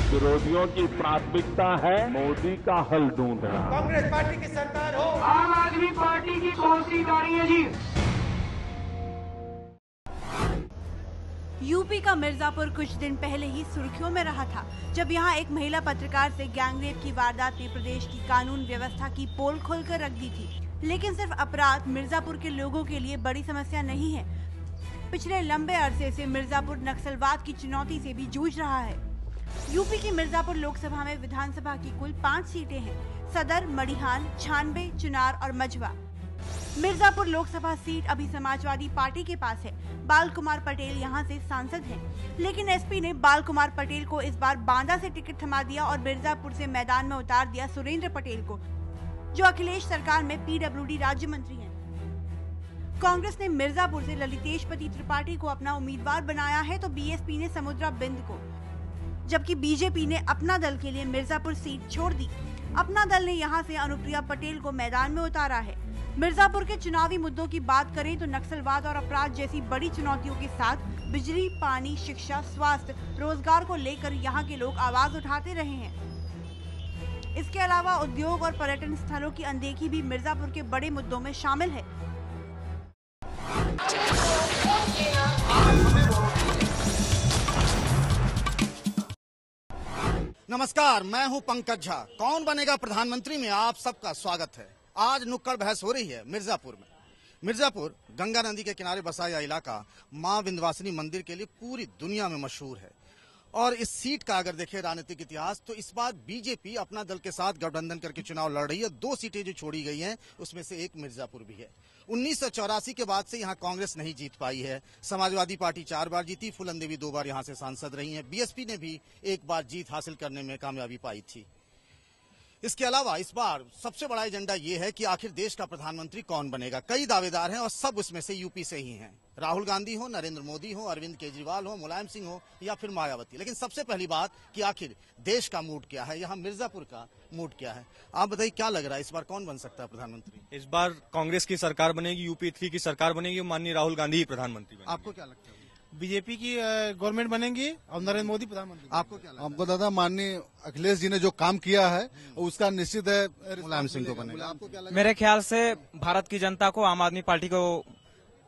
विरोधियों की प्राथमिकता है मोदी का हल ढूंढना। कांग्रेस पार्टी की सरकार हो, आम आदमी पार्टी की कौन सी गाड़ी है जी? यूपी का मिर्जापुर कुछ दिन पहले ही सुर्खियों में रहा था, जब यहां एक महिला पत्रकार से गैंगरेप की वारदात ने प्रदेश की कानून व्यवस्था की पोल खोलकर रख दी थी। लेकिन सिर्फ अपराध मिर्जापुर के लोगों के लिए बड़ी समस्या नहीं है। पिछले लंबे अरसे से मिर्जापुर नक्सलवाद की चुनौती से भी जूझ रहा है। यूपी की मिर्जापुर लोकसभा में विधानसभा की कुल 5 सीटें हैं: सदर, मड़िहान, छानबे, चुनार और मझवा। मिर्जापुर लोकसभा सीट अभी समाजवादी पार्टी के पास है। बाल कुमार पटेल यहां से सांसद हैं, लेकिन एसपी ने बाल कुमार पटेल को इस बार बांदा से टिकट थमा दिया और मिर्जापुर से मैदान में उतार दिया सुरेंद्र पटेल को, जो अखिलेश सरकार में पीडब्ल्यूडी राज्य मंत्री हैं। कांग्रेस ने मिर्जापुर से ललितेश पति त्रिपाठी को अपना उम्मीदवार बनाया है, तो बीएसपी ने समुद्रा बिंद को, जबकि बीजेपी ने अपना दल के लिए मिर्जापुर सीट छोड़ दी। अपना दल ने यहां से अनुप्रिया पटेल को मैदान में उतारा है। मिर्जापुर के चुनावी मुद्दों की बात करें तो नक्सलवाद और अपराध जैसी बड़ी चुनौतियों के साथ बिजली, पानी, शिक्षा, स्वास्थ्य, रोजगार को लेकर यहां के लोग आवाज उठाते रहे हैं। इसके अलावा उद्योग और पर्यटन स्थलों की अनदेखी भी मिर्जापुर के बड़े मुद्दों में शामिल है। नमस्कार, मैं हूं पंकज झा। कौन बनेगा प्रधानमंत्री में आप सबका स्वागत है। आज नुक्कड़ बहस हो रही है मिर्जापुर में। मिर्जापुर गंगा नदी के किनारे बसा यह इलाका मां विंध्यवासिनी मंदिर के लिए पूरी दुनिया में मशहूर है। और इस सीट का अगर देखें राजनीतिक इतिहास, तो इस बार बीजेपी अपना दल के साथ गठबंधन करके चुनाव लड़ रही है। 2 सीटें जो छोड़ी गई हैं उसमें से एक मिर्जापुर भी है। 1984 के बाद से यहाँ कांग्रेस नहीं जीत पाई है। समाजवादी पार्टी 4 बार जीती, फूलन देवी 2 बार यहाँ से सांसद रही हैं। बीएसपी ने भी 1 बार जीत हासिल करने में कामयाबी पाई थी। इसके अलावा इस बार सबसे बड़ा एजेंडा ये है कि आखिर देश का प्रधानमंत्री कौन बनेगा। कई दावेदार हैं और सब उसमें से यूपी से ही हैं। राहुल गांधी हो, नरेंद्र मोदी हो, अरविंद केजरीवाल हो, मुलायम सिंह हो या फिर मायावती। लेकिन सबसे पहली बात कि आखिर देश का मूड क्या है, यहाँ मिर्जापुर का मूड क्या है। आप बताइए, क्या लग रहा है इस बार कौन बन सकता है प्रधानमंत्री? इस बार कांग्रेस की सरकार बनेगी, यूपी 3 की सरकार बनेगी, माननीय राहुल गांधी ही प्रधानमंत्री बनेंगे। आपको क्या लगता है? बीजेपी की गवर्नमेंट बनेगी और नरेंद्र मोदी प्रधानमंत्री। आपको क्या लगता है? हमको दादा माननीय अखिलेश जी ने जो काम किया है उसका निश्चित है मुलायम सिंह को बनेगा। आपको क्या लग रहा है? मेरे ख्याल से भारत की जनता को आम आदमी पार्टी को।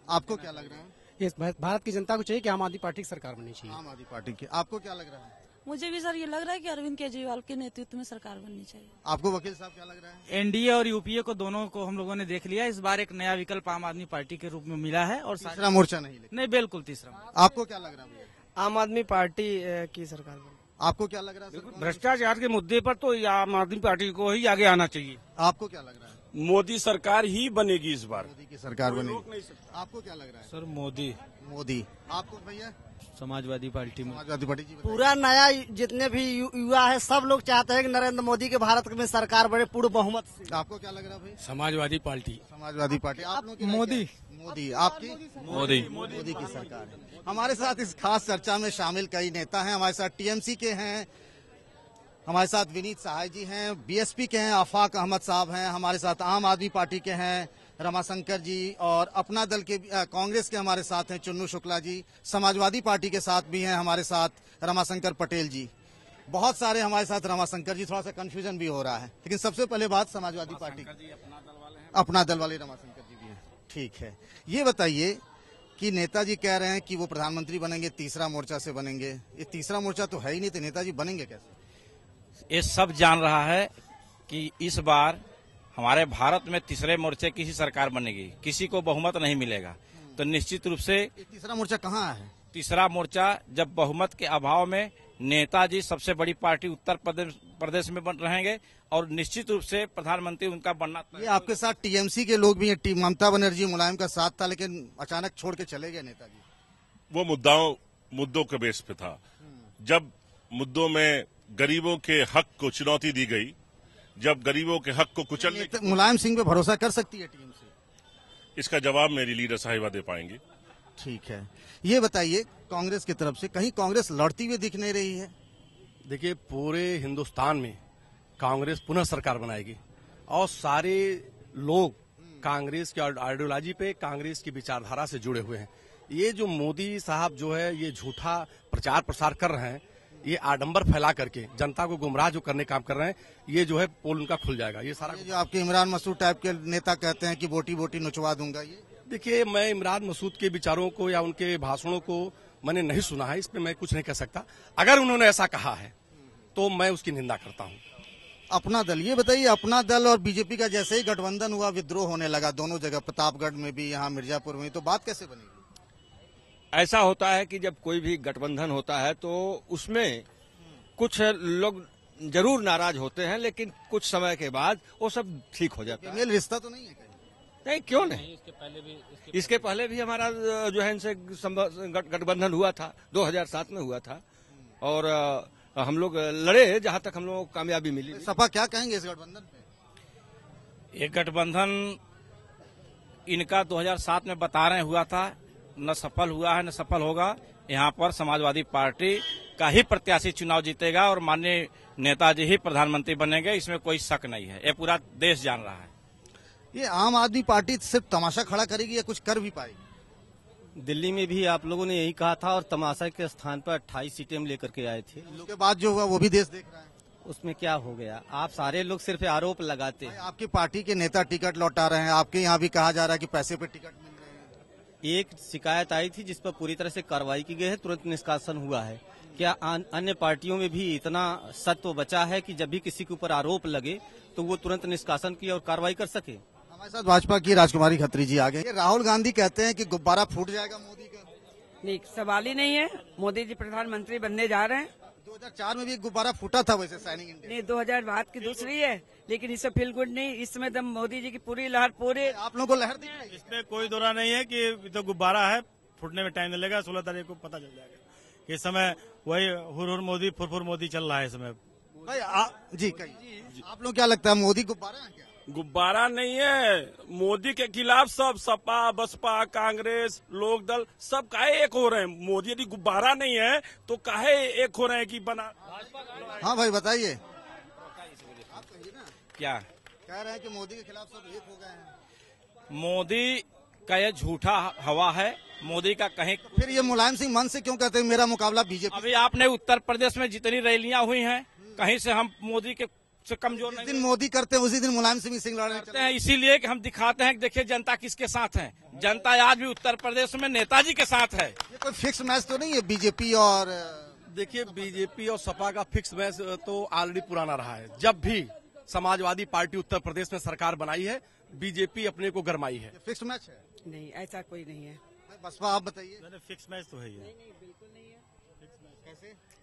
आपको क्या लग रहा है? ये भारत की जनता को चाहिए कि आम आदमी पार्टी की सरकार बननी चाहिए। आम आदमी पार्टी की। आपको क्या लग रहा है? मुझे भी सर ये लग रहा है कि अरविंद केजरीवाल के नेतृत्व में सरकार बननी चाहिए। आपको वकील साहब क्या लग रहा है? एनडीए और यूपीए को दोनों को हम लोगों ने देख लिया। इस बार एक नया विकल्प आम आदमी पार्टी के रूप में मिला है और तीसरा मोर्चा नहीं, बिल्कुल तीसरा। आपको क्या लग रहा है? आम आदमी पार्टी की सरकार बने। आपको क्या लग रहा है? भ्रष्टाचार के मुद्दे पर तो आम आदमी पार्टी को ही आगे आना चाहिए। आपको क्या लग रहा है? मोदी सरकार ही बनेगी इस बार। मोदी की सरकार बनेगी। आपको क्या लग रहा है? सर मोदी। आपको भैया? समाजवादी पार्टी में। समाजवादी पार्टी जी। पूरा नया जितने भी युवा है सब लोग चाहते हैं कि नरेंद्र मोदी के भारत में सरकार बड़े पूर्ण बहुमत से। आपको क्या लग रहा है भाई? समाजवादी पार्टी। समाजवादी पार्टी। आप लोग मोदी। आपकी? मोदी की सरकार है। हमारे साथ इस खास चर्चा में शामिल कई नेता हैं। हमारे साथ टीएमसी के हैं, हमारे साथ विनीत सहाय जी हैं, बीएसपी के हैं आफाक अहमद साहब हैं, हमारे साथ आम आदमी पार्टी के हैं रमाशंकर जी, और अपना दल के कांग्रेस के हमारे साथ हैं चुन्नू शुक्ला जी, समाजवादी पार्टी के साथ भी हैं हमारे साथ रमाशंकर पटेल जी। बहुत सारे हमारे साथ रमाशंकर जी, थोड़ा सा कंफ्यूजन भी हो रहा है। लेकिन सबसे पहले बात समाजवादी पार्टी, अपना दल वाले रमाशंकर जी भी हैं। ठीक है, ये बताइए कि नेताजी कह रहे हैं कि वो प्रधानमंत्री बनेंगे, तीसरा मोर्चा से बनेंगे। ये तीसरा मोर्चा तो है ही नहीं, तो नेताजी बनेंगे कैसे? ये सब जान रहा है कि इस बार हमारे भारत में तीसरे मोर्चे की ही सरकार बनेगी, किसी को बहुमत नहीं मिलेगा। तो निश्चित रूप से तीसरा मोर्चा कहाँ है? तीसरा मोर्चा जब बहुमत के अभाव में नेताजी सबसे बड़ी पार्टी उत्तर प्रदेश में बन रहेंगे और निश्चित रूप से प्रधानमंत्री उनका बनना। ये आपके साथ टीएमसी के लोग भी हैं, ममता बनर्जी मुलायम का साथ था, लेकिन अचानक छोड़ के चले गए नेताजी। वो मुद्दों के बेस पे था। जब मुद्दों में गरीबों के हक को चुनौती दी गई, जब गरीबों के हक को कुचलने, मुलायम सिंह पे भरोसा कर सकती है टीएमसी? इसका जवाब मेरी लीडर साहिबा दे पाएंगे। ठीक है, ये बताइए कांग्रेस की तरफ से कहीं कांग्रेस लड़ती हुई दिख नहीं रही है? देखिए, पूरे हिंदुस्तान में कांग्रेस पुनः सरकार बनाएगी और सारे लोग कांग्रेस की आइडियोलॉजी पे, कांग्रेस की विचारधारा से जुड़े हुए हैं। ये जो मोदी साहब जो है ये झूठा प्रचार प्रसार कर रहे हैं, ये आडंबर फैला करके जनता को गुमराह जो करने काम कर रहे हैं, ये जो है पोल उनका खुल जाएगा। ये सारा जो आपके इमरान मसूद टाइप के नेता कहते हैं कि बोटी बोटी नुचवा दूंगा, ये देखिए, मैं इमरान मसूद के विचारों को या उनके भाषणों को मैंने नहीं सुना है, इस पे मैं कुछ नहीं कह सकता। अगर उन्होंने ऐसा कहा है तो मैं उसकी निंदा करता हूँ। अपना दल, ये बताइए, अपना दल और बीजेपी का जैसे ही गठबंधन हुआ, विद्रोह होने लगा दोनों जगह, प्रतापगढ़ में भी, यहाँ मिर्जापुर में, तो बात कैसे बनेगी? ऐसा होता है कि जब कोई भी गठबंधन होता है तो उसमें कुछ लोग जरूर नाराज होते हैं, लेकिन कुछ समय के बाद वो सब ठीक हो जाता है। मेल रिश्ता तो नहीं है? नहीं, क्यों नहीं। इसके पहले भी हमारा जो है इनसे गठबंधन हुआ था, 2007 में हुआ था, और हम लोग लड़े, जहां तक हम लोगों को कामयाबी मिली। सपा क्या कहेंगे इस गठबंधन पे? ये गठबंधन इनका 2007 में बता रहे हुआ था, न सफल हुआ है न सफल होगा। यहाँ पर समाजवादी पार्टी का ही प्रत्याशी चुनाव जीतेगा और माननीय नेताजी ही प्रधानमंत्री बनेंगे, इसमें कोई शक नहीं है, ये पूरा देश जान रहा है। ये आम आदमी पार्टी सिर्फ तमाशा खड़ा करेगी या कुछ कर भी पाएगी? दिल्ली में भी आप लोगों ने यही कहा था और तमाशा के स्थान पर 28 सीटें हम लेकर के आए थे। उसके बाद जो हुआ वो भी देश देख रहा है। उसमें क्या हो गया? आप सारे लोग सिर्फ आरोप लगाते हैं। आपकी पार्टी के नेता टिकट लौटा रहे हैं, आपके यहाँ भी कहा जा रहा है कि पैसे पे टिकट मिल रहे हैं। एक शिकायत आई थी जिस पर पूरी तरह से कार्रवाई की गई है, तुरंत निष्कासन हुआ है। क्या अन्य पार्टियों में भी इतना सत्व बचा है कि जब भी किसी के ऊपर आरोप लगे तो वो तुरंत निष्कासन की और कार्रवाई कर सके? हमारे साथ भाजपा की राजकुमारी खत्री जी आगे। राहुल गांधी कहते हैं कि गुब्बारा फूट जाएगा मोदी का। नहीं, सवाल ही नहीं है। मोदी जी प्रधानमंत्री बनने जा रहे हैं। 2004 में भी गुब्बारा फूटा था वैसे सैनिक इंडिया। नहीं, 2000 की दूसरी है, लेकिन इससे फील गुड नहीं। इसमें तो मोदी जी की पूरी लहर, पूरे आप लोगों को लहर दिख रही है। इसमें कोई दोरा नहीं है कि तो गुब्बारा है, फूटने में टाइम लगेगा। 16 तारीख को पता चल जाएगा। इस समय वही हुर हुर मोदी, फुर मोदी चल रहा है इस समय। भाई जी कहिए, आप लोग क्या लगता है, मोदी गुब्बारा है क्या? गुब्बारा नहीं है। मोदी के खिलाफ सब सपा, बसपा, कांग्रेस, लोक दल सब काहे एक हो रहे हैं। मोदी यदि गुब्बारा नहीं है तो काहे एक हो रहे हैं कि बना। हाँ भाई बताइए, क्या कह रहे हैं कि मोदी के खिलाफ सब एक हो गए हैं? मोदी का यह झूठा हवा है। मोदी का कहीं फिर ये मुलायम सिंह मन से क्यों कहते हैं मेरा मुकाबला बीजेपी? अभी आपने उत्तर प्रदेश में जितनी रैलियां हुई हैं, कहीं से हम मोदी के से कमजोर नहीं। जिस दिन मोदी करते हैं उसी दिन मुलायम सिंह लड़ते हैं, इसीलिए कि हम दिखाते हैं कि देखिए जनता किसके साथ है। जनता आज भी उत्तर प्रदेश में नेताजी के साथ है। ये कोई फिक्स मैच तो नहीं है बीजेपी और? देखिए, बीजेपी और सपा का फिक्स मैच तो ऑलरेडी पुराना रहा है। जब भी समाजवादी पार्टी उत्तर प्रदेश में सरकार बनाई है, बीजेपी अपने को गरमाई है। फिक्स मैच है? नहीं, ऐसा कोई नहीं है। बसपा आप बताइए। फिक्स मैच तो है। बिल्कुल नहीं है।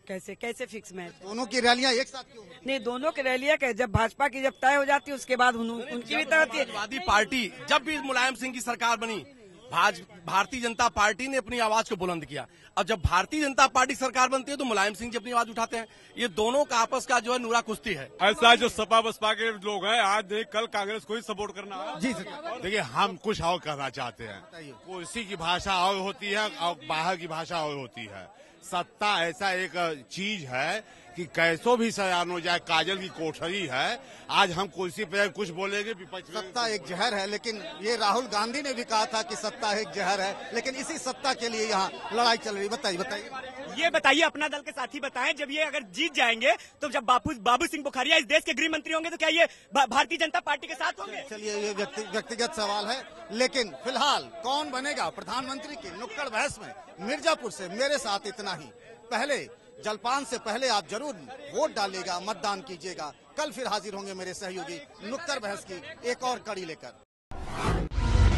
कैसे फिक्स मैच? दोनों की रैलियां एक साथ क्यों? नहीं, दोनों की रैलियां जब भाजपा की जब तय हो जाती है उसके बाद उनकी भी तय होती है। समाजवादी पार्टी जब भी मुलायम सिंह की सरकार बनी, भारतीय जनता पार्टी ने अपनी आवाज को बुलंद किया। और जब भारतीय जनता पार्टी सरकार बनती है तो मुलायम सिंह जी अपनी आवाज उठाते हैं। ये दोनों का आपस का जो है नूरा कुश्ती है। ऐसा जो सपा बसपा के लोग हैं, आज देख कल कांग्रेस को ही सपोर्ट करना है। जी देखिए, हम कुछ और कहना चाहते हैं। कुर्सी की भाषा और होती है और बाहर की भाषा और होती है। सत्ता ऐसा एक चीज है कि कैसो भी सयान हो जाए, काजल की कोठरी है। आज हम कुर्सी पे कुछ बोलेंगे, विपक्ष सत्ता एक जहर है, लेकिन ये राहुल गांधी ने भी कहा था कि सत्ता एक जहर है, लेकिन इसी सत्ता के लिए यहाँ लड़ाई चल रही। बताइए ये बताइए, अपना दल के साथी बताएं, जब ये अगर जीत जाएंगे तो जब बाबू सिंह बुखारिया इस देश के गृह मंत्री होंगे तो क्या ये भारतीय जनता पार्टी के साथ होंगे? चलिए, ये व्यक्तिगत सवाल है, लेकिन फिलहाल कौन बनेगा प्रधानमंत्री की नुक्कड़ बहस में मिर्जापुर से मेरे साथ इतना ही। पहले जलपान से पहले आप जरूर वोट डालिएगा, मतदान कीजिएगा। कल फिर हाजिर होंगे मेरे सहयोगी नुक्कड़ बहस की एक और कड़ी लेकर।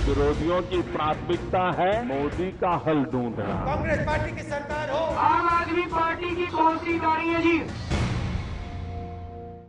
विरोधियों की प्राथमिकता है मोदी का हल ढूंढना। कांग्रेस पार्टी की सरकार हो, आम आदमी पार्टी की कौन सी गाड़ी है जी?